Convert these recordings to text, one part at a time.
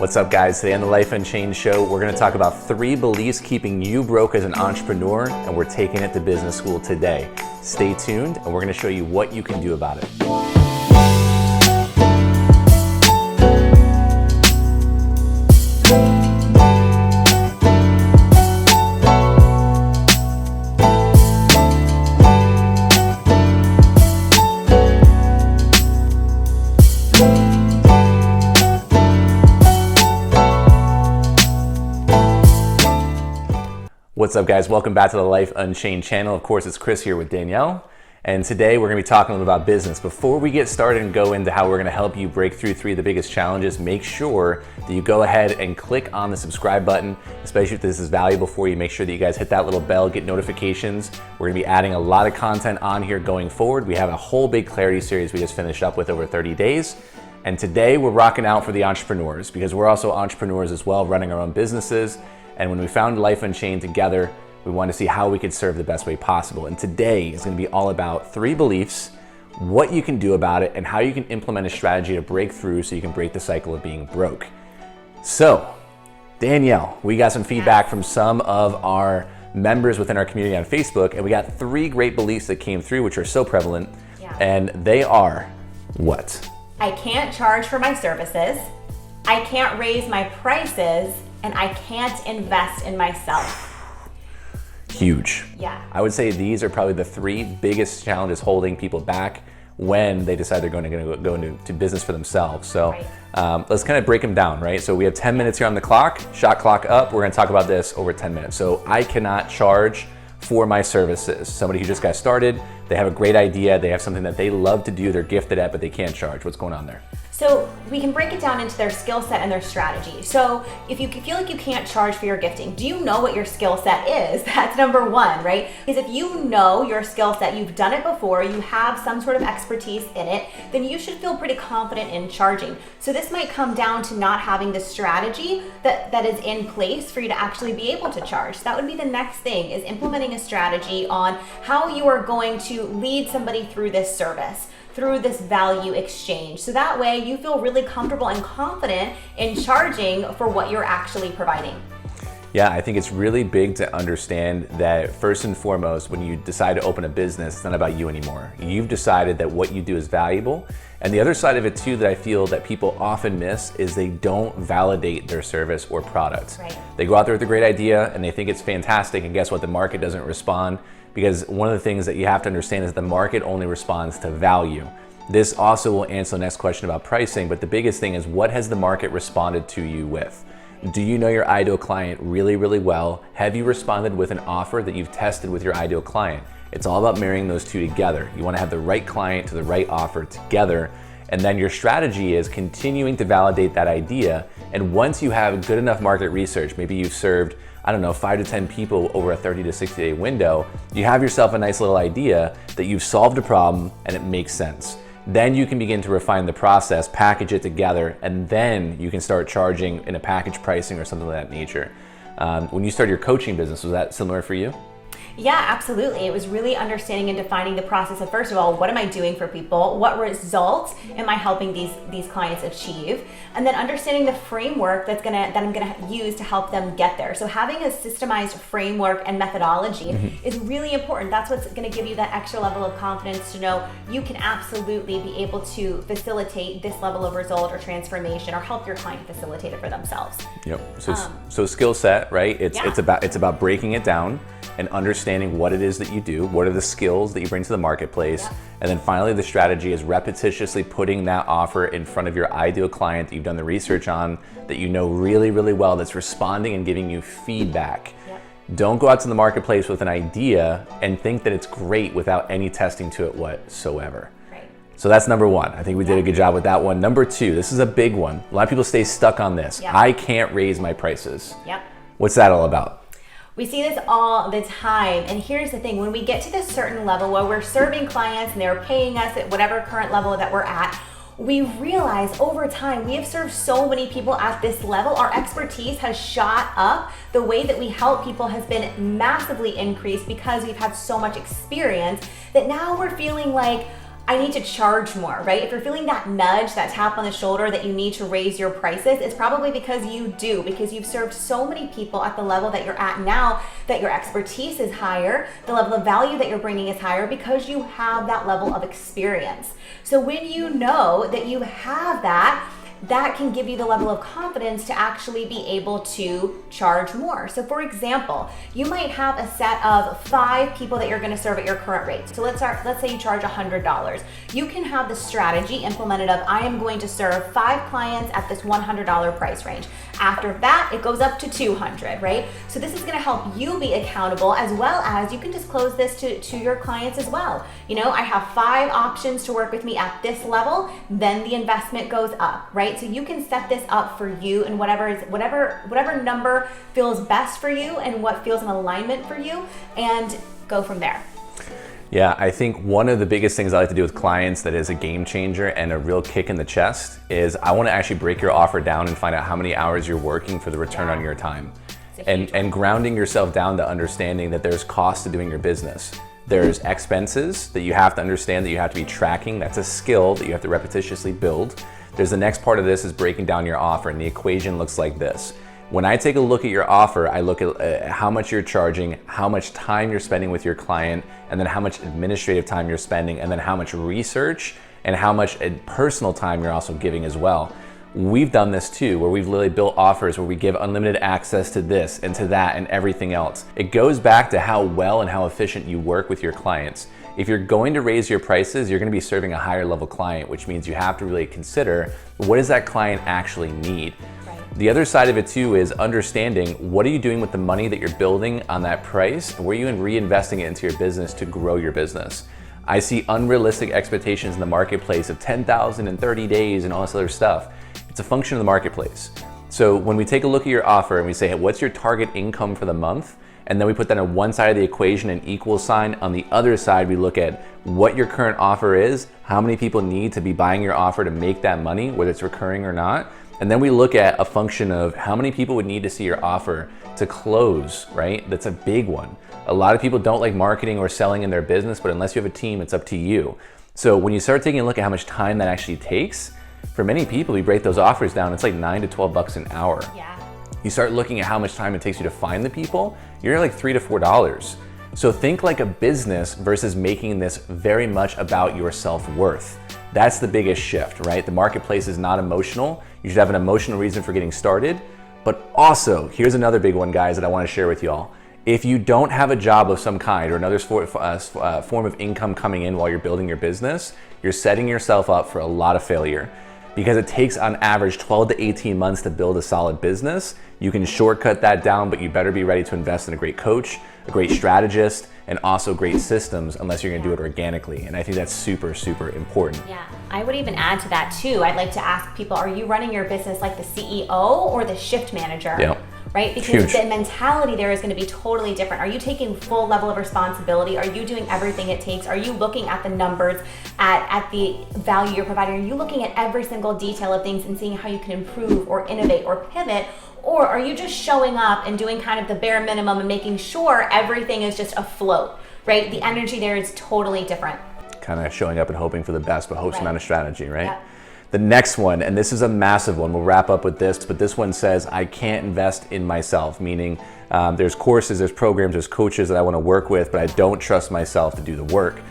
What's up, guys? Today on the Life Unchained show, we're going to talk about 3 beliefs keeping you broke as an entrepreneur, and we're taking it to business school today. Stay tuned, and we're going to show you what you can do about it. What's up, guys? Welcome back to the Life Unchained channel. Of course, it's Chris here with Danielle, and today we're going to be talking a little about business. Before we get started and go into how we're going to help you break through 3 of the biggest challenges, make sure that you go ahead and click on the subscribe button, especially if this is valuable for you. Make sure that you guys hit that little bell, get notifications. We're going to be adding a lot of content on here going forward. We have a whole big clarity series we just finished up with over 30 days. And today we're rocking out for the entrepreneurs, because we're also entrepreneurs as well, running our own businesses. And when we found Life Unchained together, we wanted to see how we could serve the best way possible. And today is going to be all about 3 beliefs, what you can do about it, and how you can implement a strategy to break through so you can break the cycle of being broke. So, Danielle, we got some feedback from some of our members within our community on Facebook, and we got 3 great beliefs that came through, which are so prevalent. And they are what? I can't charge for my services, I can't raise my prices, and I can't invest in myself. Huge. Yeah. I would say these are probably the 3 biggest challenges holding people back when they decide they're going to go into business for themselves. So let's kind of break them down, right? So we have 10 minutes here on the clock, shot clock up. We're going to talk about this over 10 minutes. So I cannot charge for my services. Somebody who just got started, they have a great idea, they have something that they love to do, they're gifted at, but they can't charge. What's going on there? So we can break it down into their skill set and their strategy. So if you feel like you can't charge for your gifting, do you know what your skill set is? That's number 1, right? Because if you know your skill set, you've done it before, you have some sort of expertise in it, then you should feel pretty confident in charging. So this might come down to not having the strategy that is in place for you to actually be able to charge. So that would be the next thing, is implementing a strategy on how you are going to lead somebody through this service, through this value exchange. So that way you feel really comfortable and confident in charging for what you're actually providing. Yeah, I think it's really big to understand that first and foremost, when you decide to open a business, it's not about you anymore. You've decided that what you do is valuable. And the other side of it too that I feel that people often miss is they don't validate their service or product. Right. They go out there with a great idea and they think it's fantastic, and guess what? The market doesn't respond. Because one of the things that you have to understand is the market only responds to value. This also will answer the next question about pricing, but the biggest thing is, what has the market responded to you with? Do you know your ideal client really, really well? Have you responded with an offer that you've tested with your ideal client? It's all about marrying those 2 together. You want to have the right client to the right offer together, and then your strategy is continuing to validate that idea. And once you have good enough market research, maybe you've served, I don't know, 5 to 10 people over a 30 to 60 day window, you have yourself a nice little idea that you've solved a problem and it makes sense. Then you can begin to refine the process, package it together, and then you can start charging in a package pricing or something of that nature. When you started your coaching business, was that similar for you? Yeah, absolutely. It was really understanding and defining the process of, first of all, what am I doing for people? What results am I helping these clients achieve? And then understanding the framework that I'm gonna use to help them get there. So having a systemized framework and methodology is really important. That's what's gonna give you that extra level of confidence to know you can absolutely be able to facilitate this level of result or transformation, or help your client facilitate it for themselves. Yep. So skill set, right? It's about breaking it down and understanding what it is that you do, what are the skills that you bring to the marketplace, and then finally the strategy is repetitiously putting that offer in front of your ideal client that you've done the research on, that you know really, really well, that's responding and giving you feedback. Don't go out to the marketplace with an idea and think that it's great without any testing to it whatsoever. So that's number 1. I think we did a good job with that one. Number 2, this is a big one. A lot of people stay stuck on this. I can't raise my prices. What's that all about? We see this all the time, and here's the thing: when we get to this certain level where we're serving clients and they're paying us at whatever current level that we're at, we realize over time we have served so many people at this level. Our expertise has shot up. The way that we help people has been massively increased because we've had so much experience that now we're feeling like, I need to charge more, right? If you're feeling that nudge, that tap on the shoulder that you need to raise your prices, it's probably because you've served so many people at the level that you're at now, that your expertise is higher, the level of value that you're bringing is higher because you have that level of experience. So when you know that you have that can give you the level of confidence to actually be able to charge more. So for example, you might have a set of 5 people that you're gonna serve at your current rate. So let's say you charge $100. You can have the strategy implemented of, I am going to serve 5 clients at this $100 price range. After that, it goes up to $200, right? So this is gonna help you be accountable, as well as you can disclose this to your clients as well. You know, I have 5 options to work with me at this level, then the investment goes up, right? So you can set this up for you, and whatever number feels best for you and what feels in alignment for you, and go from there. Yeah, I think one of the biggest things I like to do with clients that is a game changer and a real kick in the chest is I want to actually break your offer down and find out how many hours you're working for the return on your time. And grounding yourself down to understanding that there's cost to doing your business. There's expenses that you have to understand, that you have to be tracking. That's a skill that you have to repetitiously build. There's the next part of this is breaking down your offer, and the equation looks like this. When I take a look at your offer, I look at how much you're charging, how much time you're spending with your client, and then how much administrative time you're spending, and then how much research and how much personal time you're also giving as well. We've done this too, where we've literally built offers where we give unlimited access to this and to that and everything else. It goes back to how well and how efficient you work with your clients. If you're going to raise your prices, you're going to be serving a higher level client, which means you have to really consider, what does that client actually need? The other side of it too is understanding, what are you doing with the money that you're building on that price, and where are you reinvesting it into your business to grow your business? I see unrealistic expectations in the marketplace of 10,000 in 30 days and all this other stuff. It's a function of the marketplace. So when we take a look at your offer and we say, hey, what's your target income for the month? And then we put that on one side of the equation, an equal sign. On the other side, we look at what your current offer is, how many people need to be buying your offer to make that money, whether it's recurring or not. And then we look at a function of how many people would need to see your offer to close, right? That's a big one. A lot of people don't like marketing or selling in their business, but unless you have a team, it's up to you. So when you start taking a look at how much time that actually takes, for many people, we break those offers down, it's like $9 to $12 an hour. Yeah. You start looking at how much time it takes you to find the people, you're like $3 to $4. So think like a business versus making this very much about your self-worth. That's the biggest shift, right? The marketplace is not emotional. You should have an emotional reason for getting started. But also, here's another big one, guys, that I want to share with y'all. If you don't have a job of some kind or another form of income coming in while you're building your business, you're setting yourself up for a lot of failure, because it takes on average 12 to 18 months to build a solid business. You can shortcut that down, but you better be ready to invest in a great coach, a great strategist, and also great systems, unless you're gonna do it organically. And I think that's super, super important. Yeah, I would even add to that too. I'd like to ask people, are you running your business like the CEO or the shift manager? Yeah. Right? Because Huge. the mentality there is going to be totally different. Are you taking full level of responsibility? Are you doing everything it takes? Are you looking at the numbers, at the value you're providing? Are you looking at every single detail of things and seeing how you can improve or innovate or pivot? Or are you just showing up and doing kind of the bare minimum and making sure everything is just afloat, right? The energy there is totally different. Kind of showing up and hoping for the best, but hopes amount of strategy, right? Yeah. The next one, and this is a massive one, we'll wrap up with this, but this one says, I can't invest in myself, meaning there's courses, there's programs, there's coaches that I want to work with, but I don't trust myself to do the work.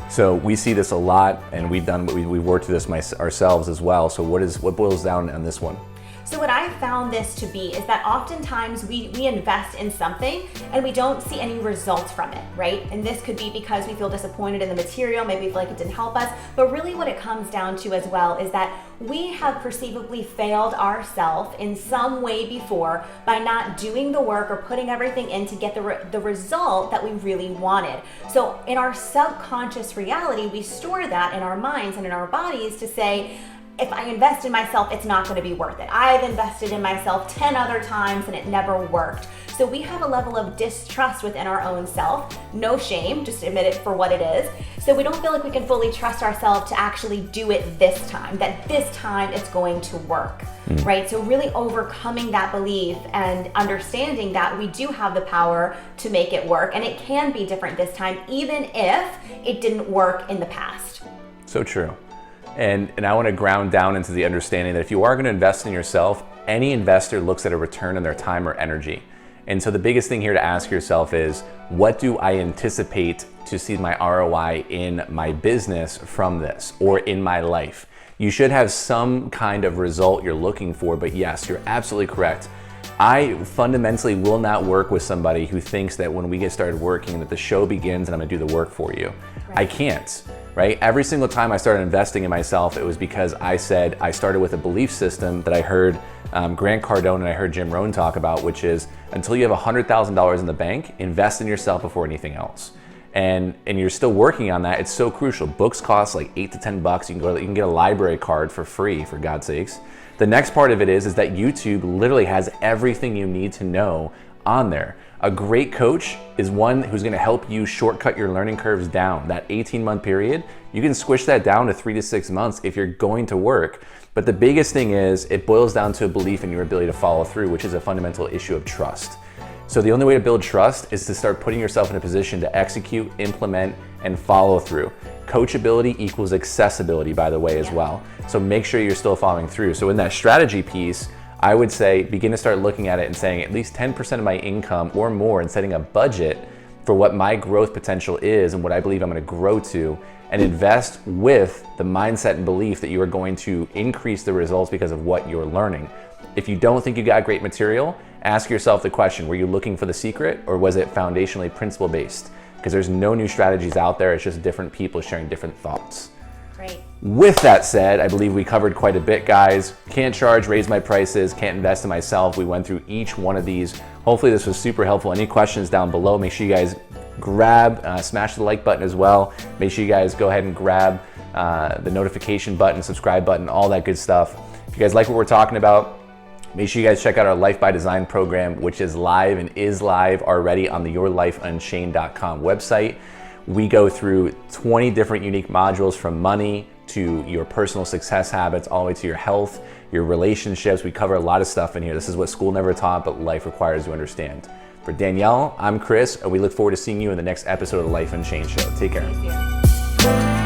So we see this a lot, and we've worked through this ourselves as well. So what boils down on this one? So what I found this to be is that oftentimes we invest in something and we don't see any results from it, right? And this could be because we feel disappointed in the material, maybe we feel like it didn't help us, but really what it comes down to as well is that we have perceivably failed ourselves in some way before by not doing the work or putting everything in to get the result that we really wanted. So in our subconscious reality, we store that in our minds and in our bodies to say, if I invest in myself, it's not going to be worth it. I've invested in myself 10 other times and it never worked. So we have a level of distrust within our own self. No shame, just admit it for what it is. So we don't feel like we can fully trust ourselves to actually do it this time, that this time it's going to work, right? So really overcoming that belief and understanding that we do have the power to make it work, and it can be different this time, even if it didn't work in the past. So true. And I want to ground down into the understanding that if you are going to invest in yourself, any investor looks at a return on their time or energy. And so the biggest thing here to ask yourself is, what do I anticipate to see my ROI in my business from this, or in my life? You should have some kind of result you're looking for, but yes, you're absolutely correct. I fundamentally will not work with somebody who thinks that when we get started working that the show begins and I'm gonna do the work for you. Right. I can't, right? Every single time I started investing in myself, it was because I started with a belief system that I heard Grant Cardone and I heard Jim Rohn talk about, which is until you have $100,000 in the bank, invest in yourself before anything else. And you're still working on that. It's so crucial. Books cost like $8 to $10. You can get a library card for free, for God's sakes. The next part of it is that YouTube literally has everything you need to know on there. A great coach is one who's going to help you shortcut your learning curves down. That 18-month period, you can squish that down to 3 to 6 months if you're going to work. But the biggest thing is it boils down to a belief in your ability to follow through, which is a fundamental issue of trust. So the only way to build trust is to start putting yourself in a position to execute, implement, and follow through. Coachability equals accessibility, by the way, as well. So make sure you're still following through. So in that strategy piece, I would say begin to start looking at it and saying at least 10% of my income or more, and setting a budget for what my growth potential is and what I believe I'm going to grow to, and invest with the mindset and belief that you are going to increase the results because of what you're learning. If you don't think you got great material, ask yourself the question, were you looking for the secret, or was it foundationally principle based? Because there's no new strategies out there, it's just different people sharing different thoughts. Great. With that said, I believe we covered quite a bit, guys. Can't charge, raise my prices, can't invest in myself. We went through each one of these. Hopefully this was super helpful. Any questions down below, make sure you guys smash the like button as well. Make sure you guys go ahead and grab the notification button, subscribe button, all that good stuff. If you guys like what we're talking about, make sure you guys check out our Life by Design program, which is live and is live already on the yourlifeunchained.com website. We go through 20 different unique modules, from money to your personal success habits, all the way to your health, your relationships. We cover a lot of stuff in here. This is what school never taught, but life requires you to understand. For Danielle, I'm Chris, and we look forward to seeing you in the next episode of the Life Unchained Show. Take care.